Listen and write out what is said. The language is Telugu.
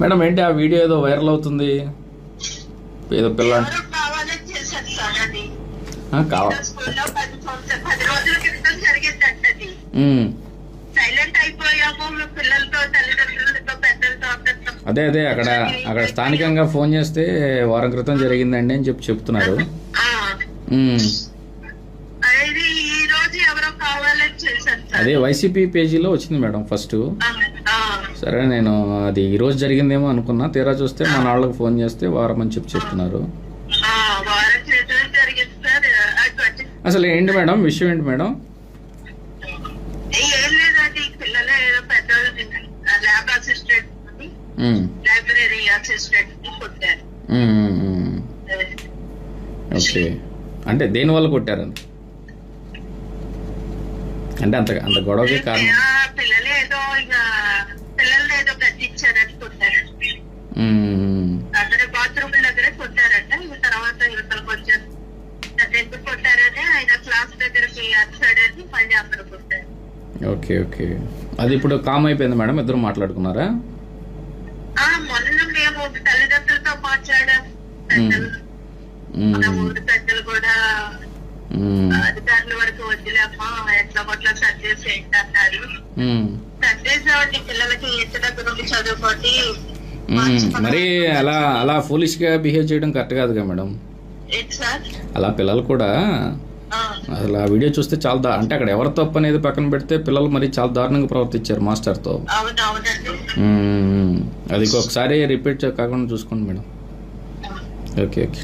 మేడం ఏంటి ఆ వీడియో ఏదో వైరల్ అవుతుంది, ఏదో పిల్ల ఎవరో కావాలని చేశారు సార్ అది. కావాలి. స్కూల్లో 10 రోజుల క్రితం జరిగిందంట అది. సైలెంట్ అయిపోయాము పిల్లలతో, తల్లిదండ్రులతో, పెద్దలతో అందరితో. అదే అక్కడ స్థానికంగా ఫోన్ చేస్తే వారం క్రితం జరిగిందండి అని చెప్తున్నారు. అది ఈ రోజు ఎవరో కావాలని చేశారు సార్. అదే వైసీపీ పేజీలో వచ్చింది మేడం ఫస్ట్. సరే నేను అది ఈ రోజు జరిగిందేమో అనుకున్నా, తీరా చూస్తే మన వాళ్ళకి ఫోన్ చేస్తే వారం అని చెప్తున్నారు. వారం క్రితం జరిగింది సార్. అసలు ఏంటి మేడం విషయం, ఏంటి మేడం? ఏం లేదండి, పిల్లలు ఏదో పెద్ద ల్యాబ్ అసిస్టెంట్, లైబ్రరీ అసిస్టెంట్ కొట్టారు. ఓకే, అంటే దేని వల్ల కొట్టారని, అంటే అంత గొడవకి కారణం? పిల్లలు ఏదో ఇక పిల్లల్ని ఏదో గద్దించారని కొట్టారండి. అక్కడ బాత్రూమ్ దగ్గరే కొట్టారంట. తర్వాత ఇవతలకు వచ్చారు. ఎందుకు కొట్టారని ఆయన క్లాస్ దగ్గరకి వచ్చాడని మళ్ళీ అక్కడ కొట్టారు. ఓకే ఓకే, అది ఇప్పుడు కామ్ అయిపోయింది మేడం, ఇద్దరు మాట్లాడుకున్నారా? మొన్న మేము తల్లిదండ్రులతో మాట్లాడాం. పెద్దలు, మన ఊరు పెద్దలు కూడా అధికారుల వరకు వదిలేమ్మా, ఎట్లా కొట్లా సర్దేసి ఏంటన్నారు. సర్దేసామండి. పిల్లలకి ఇంటి దగ్గర నుండి చదువుకోండి. మరి అలా ఫూలిష్ గా బిహేవ్ చేయడం కరెక్ట్ కాదుగా మేడం. ఏంటి సార్, అలా పిల్లలు కూడా అసలు ఆ వీడియో చూస్తే చాలా అంటే అక్కడ ఎవరి తప్పు అనేది పక్కన పెడితే పిల్లలు మరి చాలా దారుణంగా ప్రవర్తించారు మాస్టర్తో. అది ఒకసారి రిపీట్ కాకుండా చూసుకోండి మేడం. Okay okay.